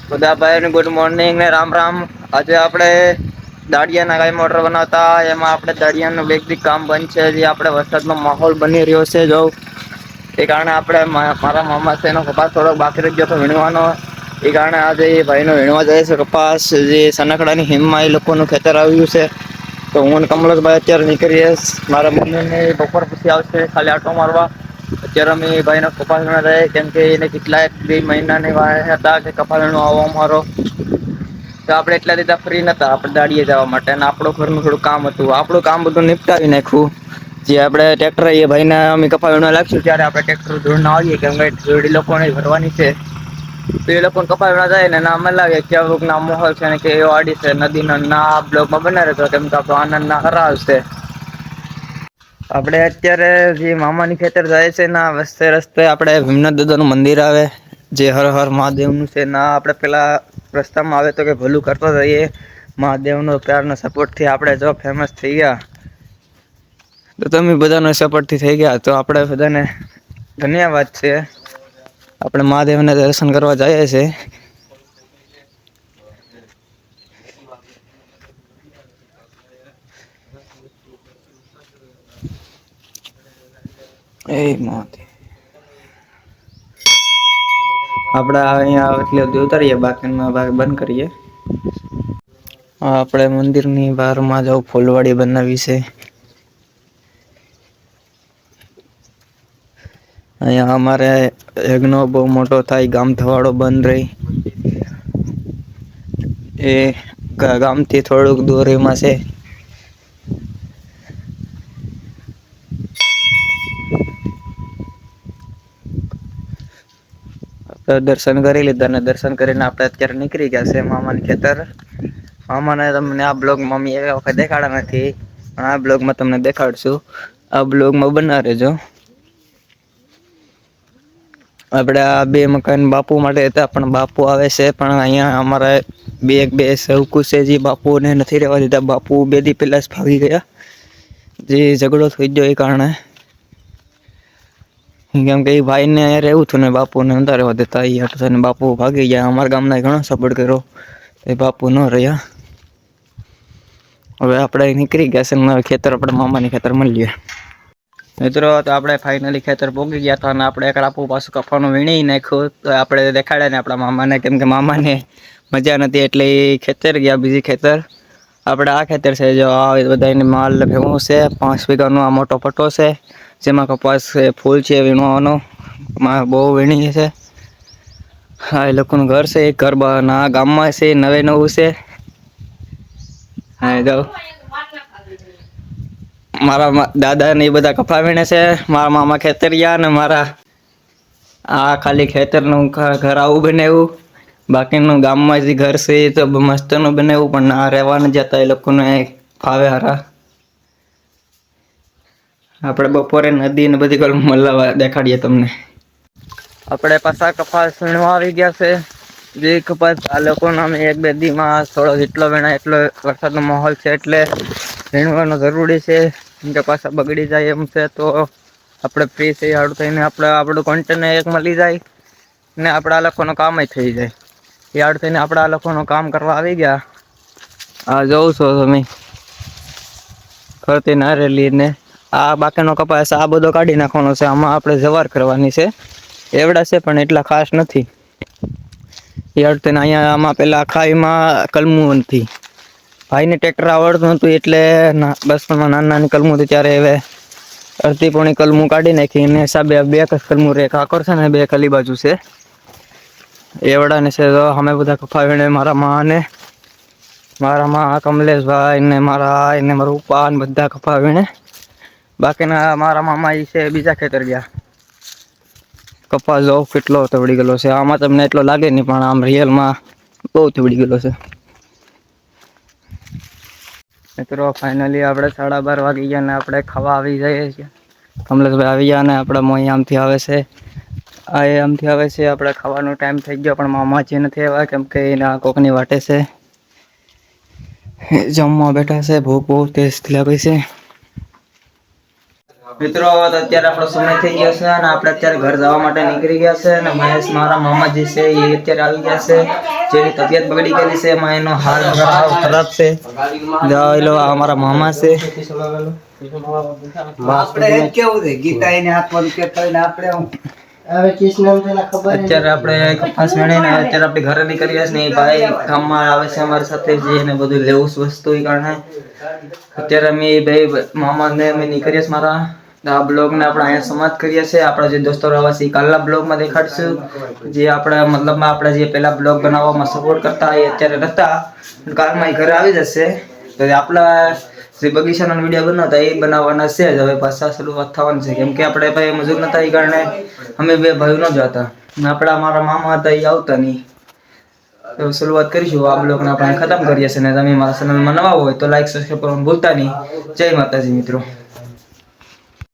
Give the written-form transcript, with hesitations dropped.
બધા ભાઈ good morning ને રામ રામ. આજે આપડે દાડિયા ના ગાય મોટર બનાવતા એમાં આપડે દાડિયા ન બેિક કામ બંધ છે જે આપડે વરસાદ નો માહોલ બની રહ્યો છે જો એ કારણે આપડે મારા મામા છે એનો કપાસ થોડોક બાકી રહી ગયો હતો વીણવાનો. એ કારણે આજે ભાઈ ન વીણવા જાય છે કપાસ જે સનાકડા ની હિમમાં એ લોકો નું ખેતર આવ્યું છે. તો હું કમલેશભાઈ અત્યારે નીકળીએ મારા મમ્મી બપોર પછી આવશે ખાલી આટો મારવા. અત્યારે અમે ભાઈ ના કપાસ વીણવા જાય કેમ કે એને કેટલાય બે મહિનાની વા હતા કે કપાસ વીણવા આવો અમારો. તો આપડે એટલા બધા ફ્રી નતા આપડે દાળીએ જવા માટે અને આપડું ઘરનું થોડું કામ હતું આપડું કામ બધું નીપટાવી નાખું. જે આપડે ટ્રેક્ટર ભાઈને અમે કપા વીણવા લાગશું ત્યારે આપણે ટ્રેક્ટર જોઈને આવીએ કે જોડી લોકોને ભરવાની છે. તો એ લોકો કપાસ વીણવા જાય ને અમને લાગે કે ના માહોલ છે કે વાડી છે નદી ના બ્લોકમાં બનાવી તો કેમ તો આનંદ ના હરાવશે. આપડે અત્યારે જે મામાની ખેતર જાય છે રસ્તે રસ્તે આપડે ભીમનાથ દાદા નું મંદિર આવે. જે હર હર મહાદેવ નું છે ના આપડે પેલા રસ્તામાં આવે તો કે ભલું કરતો રઈએ. મહાદેવ નો પ્યાર ના સપોર્ટ થી આપડે જો ફેમસ થઈ ગયા. તો તમે બધાનો સપોર્ટ થી થઇ ગયા તો આપડે બધાને ધન્યવાદ છે. આપડે મહાદેવને દર્શન કરવા જઈએ છે. આપડા અહિયાં એટલે ઉતારીએ બાકી ભાગ બંધ કરીએ. હા આપડે મંદિર ની બહાર માં જવ ફૂલવાડી બનાવી છે. અહિયાં અમારે યજ્ઞ બહુ મોટો થાય ગામ થવાડો બંધ રહી. એ ગામથી થોડુંક દૂરીમાં છે. દર્શન કરી લીધા અને દર્શન કરીને આપડે અત્યારે નીકળી ગયા છે મામાની ખેતર. મને તમને આ બ્લોગ મમ્મી એ વખત દેખાડા નથી. પણ આ બ્લોગમાં તમને દેખાડશું આ બ્લોગમાં બના રેજો. આપડે આ બે મકાન બાપુ માટે પણ બાપુ આવે છે પણ અહિયાં અમારા બે સવકુશેજી બાપુને નથી રેવા દીધા બાપુ બે દી પેલા જ ભાગી ગયા. જે ઝઘડો થઈ ગયો એ કારણે. કેમ કે એ ભાઈ ને રહેવું હતું ને બાપુ ને દેતા બાપુ ભાગી ગયા અમારા ગામના ઘણો સપોર્ટ કર્યો. એ બાપુ ન રહ્યા. હવે આપડે નીકળી ગયા છે ખેતર આપડે મામાની ખેતર મળીએ. મિત્રો તો આપડે ફાઈનલી ખેતર પોગી ગયા હતા અને આપડે આખું પાછું કફાનું વીણી નાખ્યું. તો આપડે દેખાડ્યા ને આપડા મામા ને કેમ કે મામા ને મજા નથી એટલે ખેતર ગયા બીજી ખેતર. આપડે આ ખેતર છે જો બધા માલ ભેગું છે 5 વીઘા નો આ મોટો પટ્ટો છે. જેમાં કપાસ ફૂલ છે વીણવાનો બહુ વીણી છે. હા એ લોકો નું ઘર છે એક ઘર ના ગામમાં છે નવે નવું છે. હા જાવ મારા દાદા ને એ બધા કપા વીણે છે મારા મામા ખેતરિયા ને મારા હા ખાલી ખેતર નું ઘર આવું બનાવ્યું. બાકીનું ગામમાં જે ઘર છે એ તો મસ્ત નું બનાવ્યું પણ ના રહેવા જતા એ લોકોને ફાવે હારા. આપડે બપોરે નદી ને બધી ક મલાવા દેખાડીએ તમને. આપડે પાછા કપાસ વીણવા આવી ગયા છે. જે કપાસ આ લોકો ના એક બે દી માં થોડો જેટલો વેણા એટલો વરસાદ નો માહોલ છે એટલે વીણવાનું જરૂરી છે કે પાછા બગડી જાય એમ છે તો આપડે ફ્રી થઈને આપડું કન્ટેનર એક મળી જાય. ને આપડા લોકો નું કામ થઈ જાય. યાડ થઈને આપડા લોકો નું કામ કરવા આવી ગયા. હા જોઉં છો તમે ફરતી નારેલી ને આ બાકીનો કપાસ આ બધો કાઢી નાખવાનો છે આમાં આપડે જવાર કરવાની છે. એવડા છે પણ એટલા ખાસ નથી. એ અડને અહિયાં આમાં પેલા ખાઈમાં કલમું નથી. ભાઈ ને ટ્રેક્ટર આવડતું નતું એટલે બસમાં નાના નાની કલમું હતી ત્યારે હવે અડધી પોણી કલમું કાઢી નાખી એને હિસાબે બે કલમું રે આકર છે ને બે કલી બાજુ છે. એવડા ને છે તો અમે બધા કફાવીને મારા ને મારા કમલેશભાઈ ને મારા માર પપ્પા બધા કપા વીણે. બાકીના મારા મામા છે બીજા ખેતર ગયા. કપાસ જો કેટલો વડી ગયેલો છે આમાં તમને એટલો લાગે નહી પણ આમ રિયલમાં બહુ વડી ગયેલો છે. મિત્રો ફાઈનલી આપડે 12:30 વાગી ગયા ને આપડે ખાવા આવી જઈએ છીએ. કમલેશભાઈ આવી ગયા ને આપડા મો આમથી આવે છે. આ એ આમથી હવે છે આપડે ખાવાનો ટાઈમ થઇ ગયો પણ મામાજી નથી આવ્યા કેમ કે એના કોકની વાટે છે. જમવા બેઠા છે ભૂખ બહુ તેજ લાગે છે. મિત્રો તો અત્યારે આપણો સમય થઈ ગયો છે અને આપણે અત્યારે ઘર જવા માટે નીકળી ગયા છે અને મહેશ મારા મામાજી છે એ અત્યારે આવી ગયા છે, જેની તબિયત બગડી ગયેલી છે, એમાં એનો હાલ ખરાબ છે. લો અમારા મામા છે. આપણે કેવું છે ગીતા એને હાથમાં કે કઈને આપણે હું હવે કિસનામ તને ખબર અત્યારે આપણે કપાસ વીણીને અત્યારે આપણે ઘરે નીકળીએ છીએ ને એ ભાઈ ગામમાં આવે છે અમારી સાથે જઈને બધું લેવું છે વસ્તુ એ કારણે અત્યારે અમે ભાઈ મામાને અમે નીકળીએ છીએ મારા આ બ્લોગને આપણે અહીંયા સમાપ્ત કરીએ છીએ. આપણા જે દોસ્તો રહેવા છે એ કાલના બ્લોગમાં દેખાડશું, જે આપણે મતલબમાં આપણે જે પહેલા બ્લોગ બનાવવામાં સપોર્ટ કરતા એ અત્યારે નહોતા, કાલમાં એ ઘરે આવી જશે. તો આપણા જે બગીચાનો વિડીયો બનાવતા એ બનાવવાના છે જ હવે પાછા શરૂઆત થવાની છે, કેમ કે આપણે ભાઈ મજૂર નતા એ કારણે અમે બે ભાઈઓ ન જતા, આપણા મારા મામા હતા એ આવતા નહીં. તો શરૂઆત કરીશું આ બ્લોગને આપણે ખતમ કરીએ છીએ. ને તમે મારા ચેનલમાં નવા હોય તો લાઈક સબસ્ક્રાઈબ કરવાનું ભૂલતા નહીં. જય માતાજી મિત્રો.